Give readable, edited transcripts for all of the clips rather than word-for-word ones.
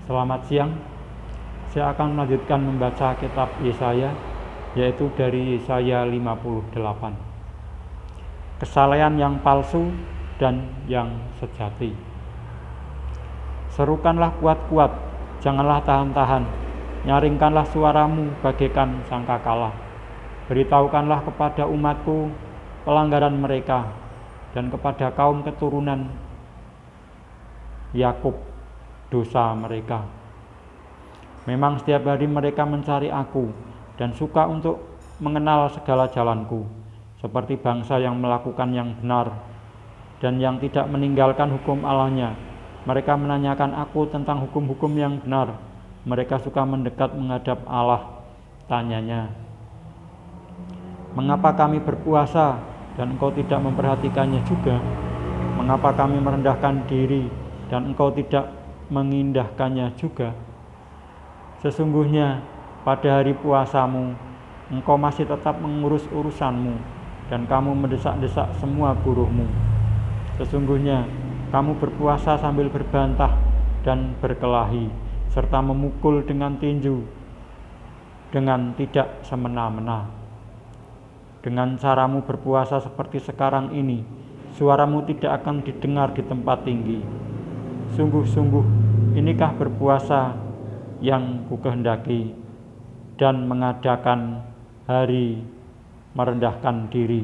Selamat siang. Saya akan melanjutkan membaca kitab Yesaya, yaitu dari Yesaya 58. Kesalehan yang palsu dan yang sejati. Serukanlah kuat-kuat, janganlah tahan-tahan. Nyaringkanlah suaramu bagaikan sangkakala. Beritahukanlah kepada umatku pelanggaran mereka, dan kepada kaum keturunan Yakub dosa mereka. Memang setiap hari mereka mencari aku dan suka untuk mengenal segala jalanku, seperti bangsa yang melakukan yang benar dan yang tidak meninggalkan hukum Allahnya. Mereka menanyakan aku tentang hukum-hukum yang benar. Mereka suka mendekat menghadap Allah. Tanyanya, mengapa kami berpuasa dan engkau tidak memperhatikannya juga? Mengapa kami merendahkan diri dan engkau tidak mengindahkannya juga? Sesungguhnya pada hari puasamu engkau masih tetap mengurus urusanmu, dan kamu mendesak-desak semua buruhmu. Sesungguhnya kamu berpuasa sambil berbantah dan berkelahi, serta memukul dengan tinju dengan tidak semena-mena. Dengan caramu berpuasa seperti sekarang ini, suaramu tidak akan didengar di tempat tinggi. Sungguh-sungguh, inikah berpuasa yang kukehendaki, dan mengadakan hari merendahkan diri,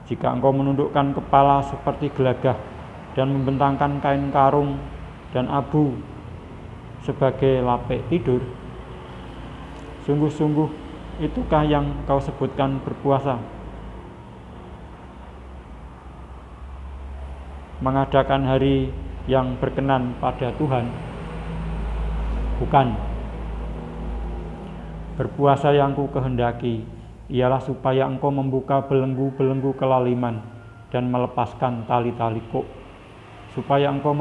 jika engkau menundukkan kepala seperti gelagah, dan membentangkan kain karung dan abu sebagai lapik tidur. Sungguh-sungguh, itukah yang kau sebutkan berpuasa? Mengadakan hari yang berkenan pada Tuhan? Bukan. Berpuasa yang ku kehendaki ialah supaya engkau membuka belenggu-belenggu kelaliman dan melepaskan tali-tali kuk, supaya engkau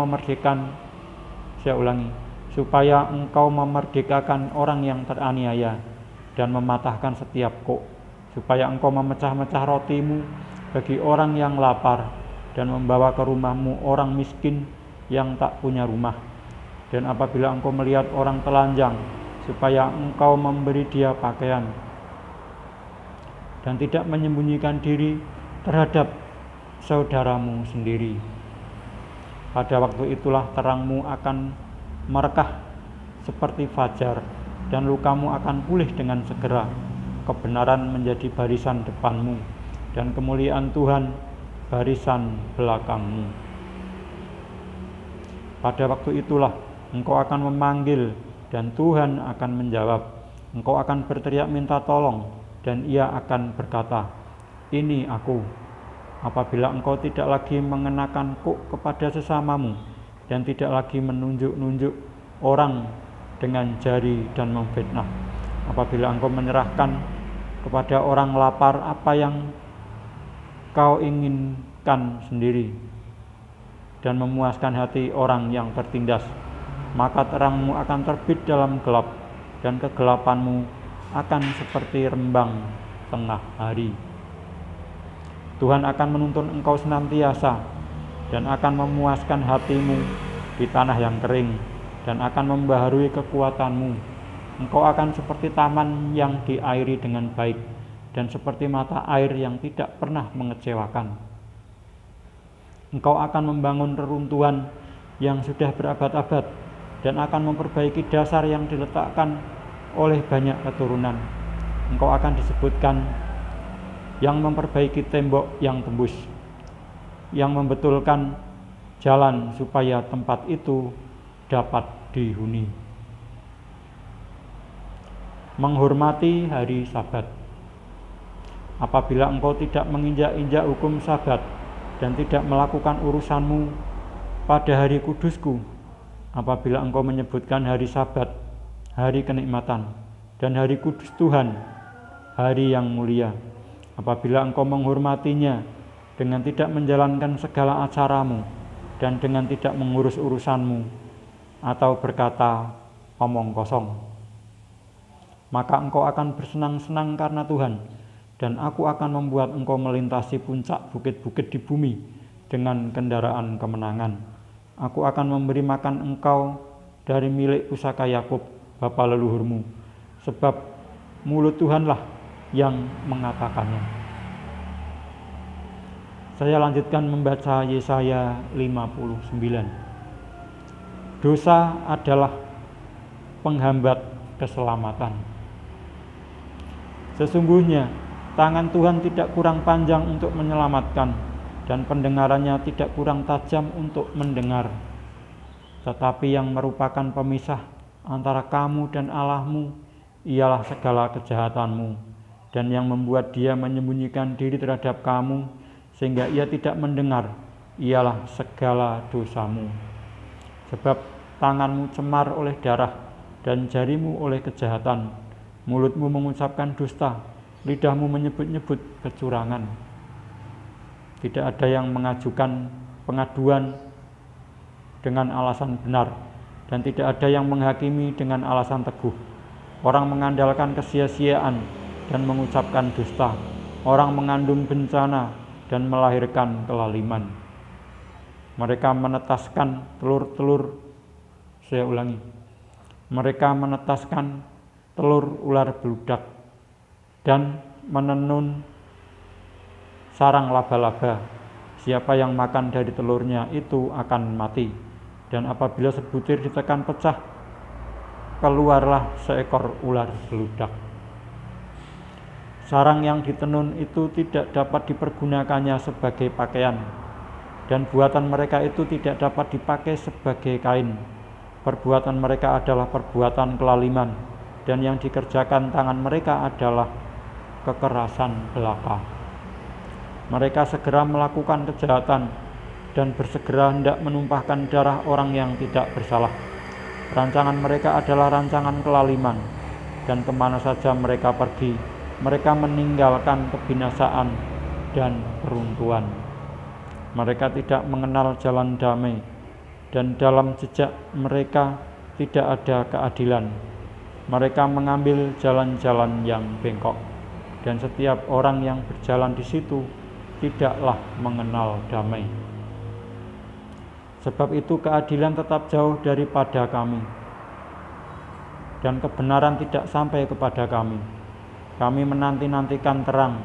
supaya engkau memerdekakan orang yang teraniaya dan mematahkan setiap kuk, supaya engkau memecah-mecah rotimu bagi orang yang lapar, dan membawa ke rumahmu orang miskin yang tak punya rumah. Dan apabila engkau melihat orang telanjang, supaya engkau memberi dia pakaian, dan tidak menyembunyikan diri terhadap saudaramu sendiri. Pada waktu itulah terangmu akan merekah seperti fajar, dan lukamu akan pulih dengan segera. Kebenaran menjadi barisan depanmu, dan kemuliaan Tuhan barisan belakangmu. Pada waktu itulah engkau akan memanggil, dan Tuhan akan menjawab. Engkau akan berteriak minta tolong, dan Ia akan berkata, ini aku. Apabila engkau tidak lagi mengenakan kuk kepada sesamamu, dan tidak lagi menunjuk-nunjuk orang dengan jari dan memfitnah. Apabila engkau menyerahkan kepada orang lapar apa yang kau inginkan sendiri, dan memuaskan hati orang yang tertindas, maka terangmu akan terbit dalam gelap, dan kegelapanmu akan seperti rembang tengah hari. Tuhan akan menuntun engkau senantiasa, dan akan memuaskan hatimu di tanah yang kering, dan akan membaharui kekuatanmu. Engkau akan seperti taman yang diairi dengan baik, dan seperti mata air yang tidak pernah mengecewakan. Engkau akan membangun reruntuhan yang sudah berabad-abad, dan akan memperbaiki dasar yang diletakkan oleh banyak keturunan. Engkau akan disebutkan yang memperbaiki tembok yang tembus, yang membetulkan jalan supaya tempat itu dapat dihuni. Menghormati hari Sabat. Apabila engkau tidak menginjak-injak hukum Sabat dan tidak melakukan urusanmu pada hari kudusku, apabila engkau menyebutkan hari Sabat, hari kenikmatan, dan hari kudus Tuhan, hari yang mulia, apabila engkau menghormatinya dengan tidak menjalankan segala acaramu, dan dengan tidak mengurus urusanmu, atau berkata omong kosong, maka engkau akan bersenang-senang karena Tuhan, dan aku akan membuat engkau melintasi puncak bukit-bukit di bumi dengan kendaraan kemenangan. Aku akan memberi makan engkau dari milik pusaka Yakub, bapa leluhurmu, sebab mulut Tuhanlah yang mengatakannya. Saya lanjutkan membaca Yesaya 59. Dosa adalah penghambat keselamatan. Sesungguhnya tangan Tuhan tidak kurang panjang untuk menyelamatkan, dan pendengarannya tidak kurang tajam untuk mendengar. Tetapi yang merupakan pemisah antara kamu dan Allahmu ialah segala kejahatanmu, dan yang membuat dia menyembunyikan diri terhadap kamu sehingga ia tidak mendengar ialah segala dosamu. Sebab tanganmu cemar oleh darah dan jarimu oleh kejahatan, mulutmu mengucapkan dusta, lidahmu menyebut-nyebut kecurangan. Tidak ada yang mengajukan pengaduan dengan alasan benar, dan tidak ada yang menghakimi dengan alasan teguh. Orang mengandalkan kesia-siaan dan mengucapkan dusta. Orang mengandung bencana dan melahirkan kelaliman. Mereka menetaskan telur-telur, saya ulangi, mereka menetaskan telur ular beludak dan menenun sarang laba-laba. Siapa yang makan dari telurnya itu akan mati. Dan apabila sebutir ditekan pecah, keluarlah seekor ular beludak. Sarang yang ditenun itu tidak dapat dipergunakannya sebagai pakaian, dan buatan mereka itu tidak dapat dipakai sebagai kain. Perbuatan mereka adalah perbuatan kelaliman, dan yang dikerjakan tangan mereka adalah kekerasan belaka. Mereka segera melakukan kejahatan dan bersegera hendak menumpahkan darah orang yang tidak bersalah. Rancangan mereka adalah rancangan kelaliman, dan kemana saja mereka pergi, mereka meninggalkan kebinasaan dan peruntuhan. Mereka tidak mengenal jalan damai, dan dalam jejak mereka tidak ada keadilan. Mereka mengambil jalan-jalan yang bengkok, dan setiap orang yang berjalan di situ tidaklah mengenal damai. Sebab itu keadilan tetap jauh daripada kami, dan kebenaran tidak sampai kepada kami. Kami menanti-nantikan terang,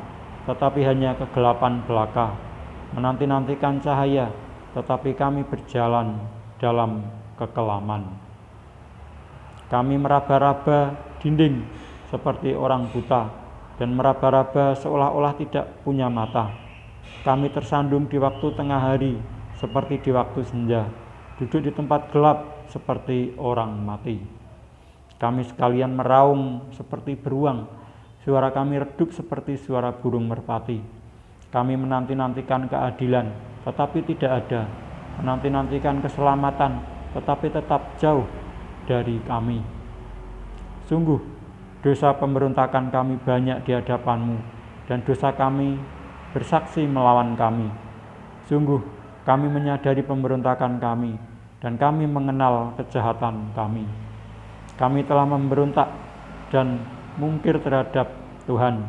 tetapi hanya kegelapan belaka. Menanti-nantikan cahaya, tetapi kami berjalan dalam kekelaman. Kami meraba-raba dinding seperti orang buta, dan meraba-raba seolah-olah tidak punya mata. Kami tersandung di waktu tengah hari, seperti di waktu senja, duduk di tempat gelap seperti orang mati. Kami sekalian meraung seperti beruang, suara kami redup seperti suara burung merpati. Kami menanti-nantikan keadilan, tetapi tidak ada. Menanti-nantikan keselamatan, tetapi tetap jauh dari kami. Sungguh, dosa pemberontakan kami banyak di hadapan-Mu, dan dosa kami bersaksi melawan kami. Sungguh, kami menyadari pemberontakan kami, dan kami mengenal kejahatan kami. Kami telah memberontak dan mungkir terhadap Tuhan,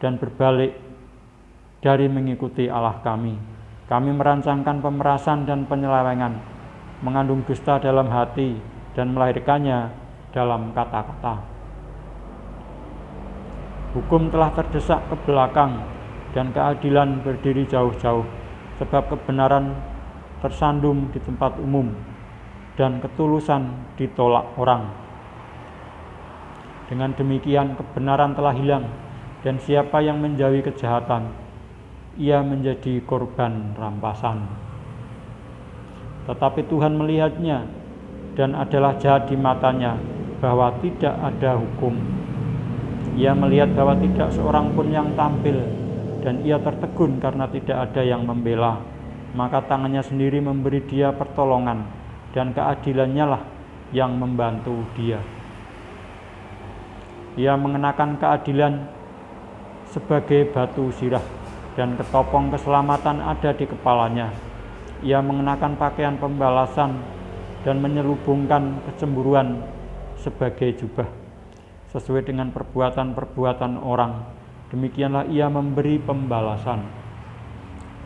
dan berbalik dari mengikuti Allah kami. Kami merancangkan pemerasan dan penyelewengan, mengandung dusta dalam hati, dan melahirkannya dalam kata-kata. Hukum telah terdesak ke belakang, dan keadilan berdiri jauh-jauh, sebab kebenaran tersandung di tempat umum, dan ketulusan ditolak orang. Dengan demikian kebenaran telah hilang, dan siapa yang menjauhi kejahatan, ia menjadi korban rampasan. Tetapi Tuhan melihatnya, dan adalah jahat di matanya, bahwa tidak ada hukum. Ia melihat bahwa tidak seorang pun yang tampil, dan ia tertegun karena tidak ada yang membela. Maka tangannya sendiri memberi dia pertolongan, dan keadilannya lah yang membantu dia. Ia mengenakan keadilan sebagai batu sirah, dan ketopong keselamatan ada di kepalanya. Ia mengenakan pakaian pembalasan dan menyelubungkan kecemburuan sebagai jubah. Sesuai dengan perbuatan-perbuatan orang, demikianlah ia memberi pembalasan.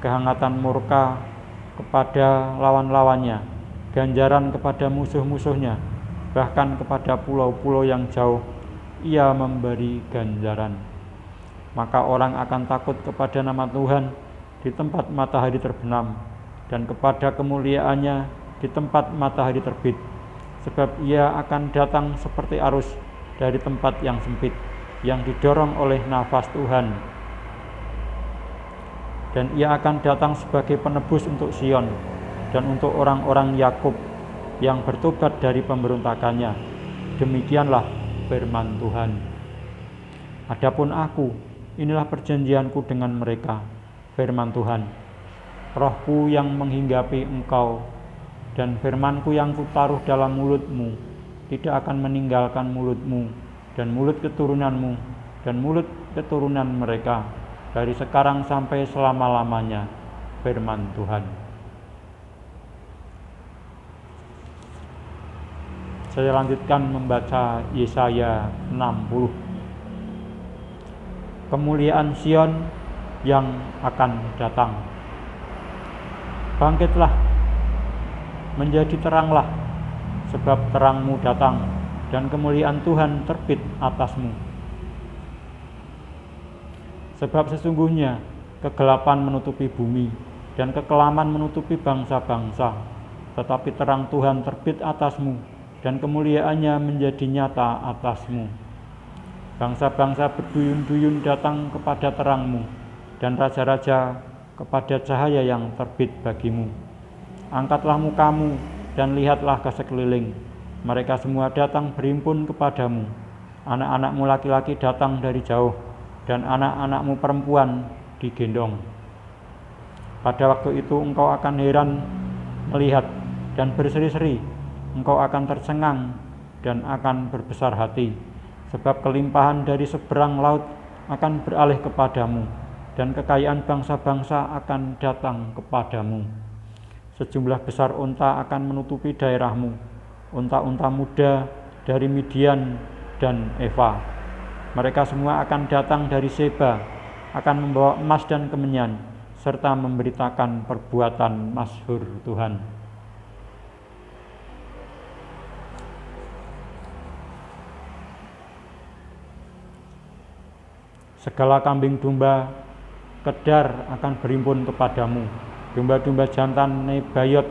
Kehangatan murka kepada lawan-lawannya, ganjaran kepada musuh-musuhnya, bahkan kepada pulau-pulau yang jauh Ia memberi ganjaran. Maka orang akan takut kepada nama Tuhan di tempat matahari terbenam, dan kepada kemuliaannya di tempat matahari terbit. Sebab Ia akan datang seperti arus dari tempat yang sempit, yang didorong oleh nafas Tuhan. Dan Ia akan datang sebagai penebus untuk Sion dan untuk orang-orang Yakub yang bertobat dari pemberontakannya. Demikianlah firman Tuhan. Adapun aku, inilah perjanjianku dengan mereka, firman Tuhan. Rohku yang menghinggapi engkau dan firmanku yang kutaruh dalam mulutmu tidak akan meninggalkan mulutmu dan mulut keturunanmu dan mulut keturunan mereka dari sekarang sampai selama-lamanya, firman Tuhan. Saya lanjutkan membaca Yesaya 60. Kemuliaan Sion yang akan datang. Bangkitlah, menjadi teranglah, sebab terangmu datang dan kemuliaan Tuhan terbit atasmu. Sebab sesungguhnya kegelapan menutupi bumi dan kekelaman menutupi bangsa-bangsa, tetapi terang Tuhan terbit atasmu dan kemuliaannya menjadi nyata atasmu. Bangsa-bangsa berduyun-duyun datang kepada terangmu, dan raja-raja kepada cahaya yang terbit bagimu. Angkatlah mukamu dan lihatlah ke sekeliling. Mereka semua datang berhimpun kepadamu. Anak-anakmu laki-laki datang dari jauh, dan anak-anakmu perempuan digendong. Pada waktu itu engkau akan heran melihat dan berseri-seri. Engkau akan tercengang dan akan berbesar hati, sebab kelimpahan dari seberang laut akan beralih kepadamu, dan kekayaan bangsa-bangsa akan datang kepadamu. Sejumlah besar unta akan menutupi daerahmu, unta-unta muda dari Midian dan Eva. Mereka semua akan datang dari Seba, akan membawa emas dan kemenyan, serta memberitakan perbuatan masyhur Tuhan. Segala kambing domba kedar akan berhimpun kepadamu. Domba-domba jantan Nebayot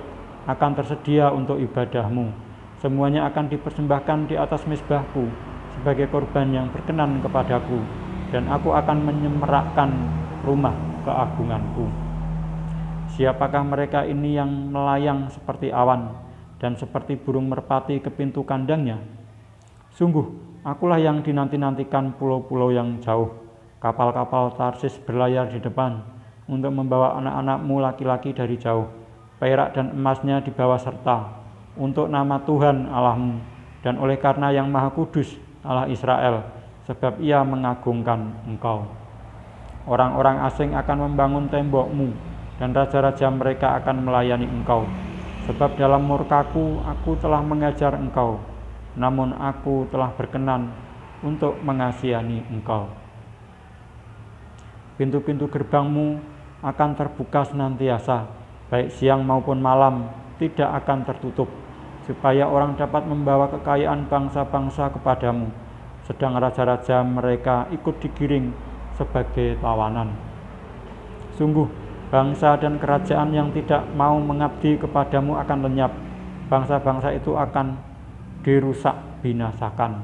akan tersedia untuk ibadahmu. Semuanya akan dipersembahkan di atas mezbahku sebagai korban yang berkenan kepadaku, dan aku akan menyemerakkan rumah keagunganku. Siapakah mereka ini yang melayang seperti awan dan seperti burung merpati ke pintu kandangnya? Sungguh, akulah yang dinanti-nantikan pulau-pulau yang jauh. Kapal-kapal Tarsis berlayar di depan untuk membawa anak-anakmu laki-laki dari jauh. Perak dan emasnya dibawa serta untuk nama Tuhan Allahmu dan oleh karena yang Maha Kudus Allah Israel, sebab Ia mengagungkan engkau. Orang-orang asing akan membangun tembokmu dan raja-raja mereka akan melayani engkau. Sebab dalam murkaku aku telah mengajar engkau, namun aku telah berkenan untuk mengasihani engkau. Pintu-pintu gerbangmu akan terbuka senantiasa, baik siang maupun malam tidak akan tertutup, supaya orang dapat membawa kekayaan bangsa-bangsa kepadamu, sedang raja-raja mereka ikut digiring sebagai tawanan. Sungguh, bangsa dan kerajaan yang tidak mau mengabdi kepadamu akan lenyap, bangsa-bangsa itu akan dirusak binasakan.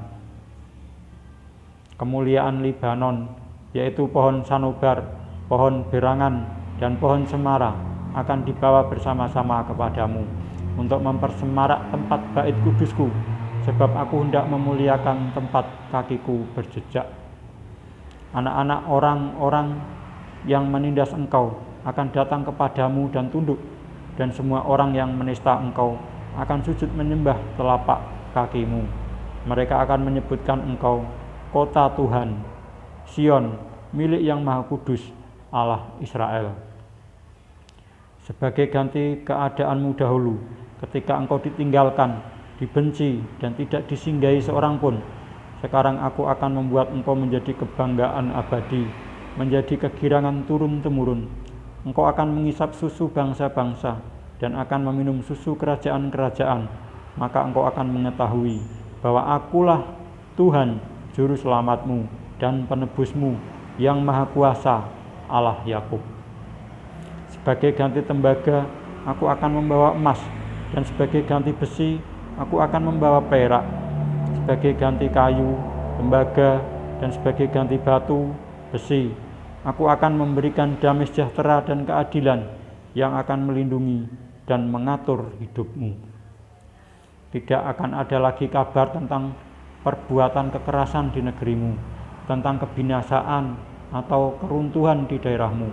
Kemuliaan Libanon, yaitu pohon sanobar, pohon berangan, dan pohon cemara akan dibawa bersama-sama kepadamu untuk mempersemarak tempat bait kudusku, sebab aku hendak memuliakan tempat kakiku berjejak. Anak-anak orang-orang yang menindas engkau akan datang kepadamu dan tunduk, dan semua orang yang menista engkau akan sujud menyembah telapak kakimu. Mereka akan menyebutkan engkau kota Tuhan, Sion, milik yang Maha Kudus Allah Israel. Sebagai ganti keadaanmu dahulu, ketika engkau ditinggalkan, dibenci, dan tidak disinggahi seorang pun, sekarang aku akan membuat engkau menjadi kebanggaan abadi, menjadi kegirangan turun-temurun. Engkau akan mengisap susu bangsa-bangsa, dan akan meminum susu kerajaan-kerajaan. maka engkau akan mengetahui bahwa akulah Tuhan Juru Selamatmu dan Penebusmu yang Maha Kuasa, Allah Yakub. Sebagai ganti tembaga, aku akan membawa emas, dan sebagai ganti besi, aku akan membawa perak. Sebagai ganti kayu, tembaga, dan sebagai ganti batu, besi, aku akan memberikan damai sejahtera dan keadilan yang akan melindungi dan mengatur hidupmu. Tidak akan ada lagi kabar tentang perbuatan kekerasan di negerimu, tentang kebinasaan atau keruntuhan di daerahmu.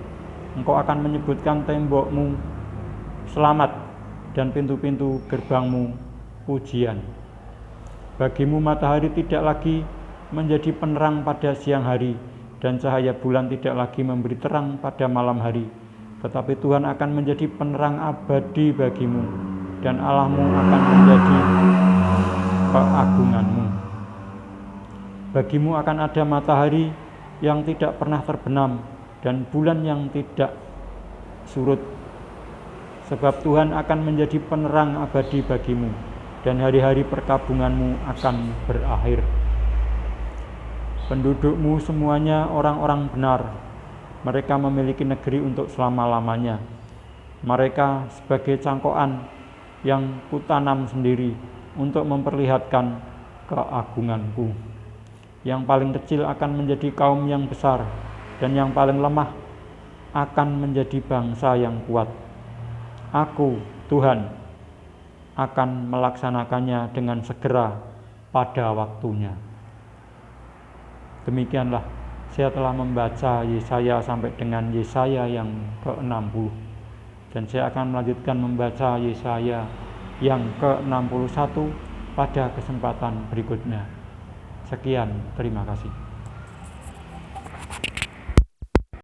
Engkau akan menyebutkan tembokmu selamat dan pintu-pintu gerbangmu pujian. Bagimu matahari tidak lagi menjadi penerang pada siang hari, dan cahaya bulan tidak lagi memberi terang pada malam hari. Tetapi Tuhan akan menjadi penerang abadi bagimu, dan Allahmu akan menjadi keagunganmu. Bagimu akan ada matahari yang tidak pernah terbenam, dan bulan yang tidak surut. Sebab Tuhan akan menjadi penerang abadi bagimu, dan hari-hari perkabunganmu akan berakhir. Pendudukmu semuanya orang-orang benar. Mereka memiliki negeri untuk selama-lamanya. Mereka sebagai cangkokan yang kutanam sendiri untuk memperlihatkan keagunganku. Yang paling kecil akan menjadi kaum yang besar, dan yang paling lemah akan menjadi bangsa yang kuat. Aku, Tuhan, akan melaksanakannya dengan segera pada waktunya. Demikianlah saya telah membaca Yesaya sampai dengan Yesaya yang ke-60, dan saya akan melanjutkan membaca Yesaya yang ke-61 pada kesempatan berikutnya. Sekian, terima kasih.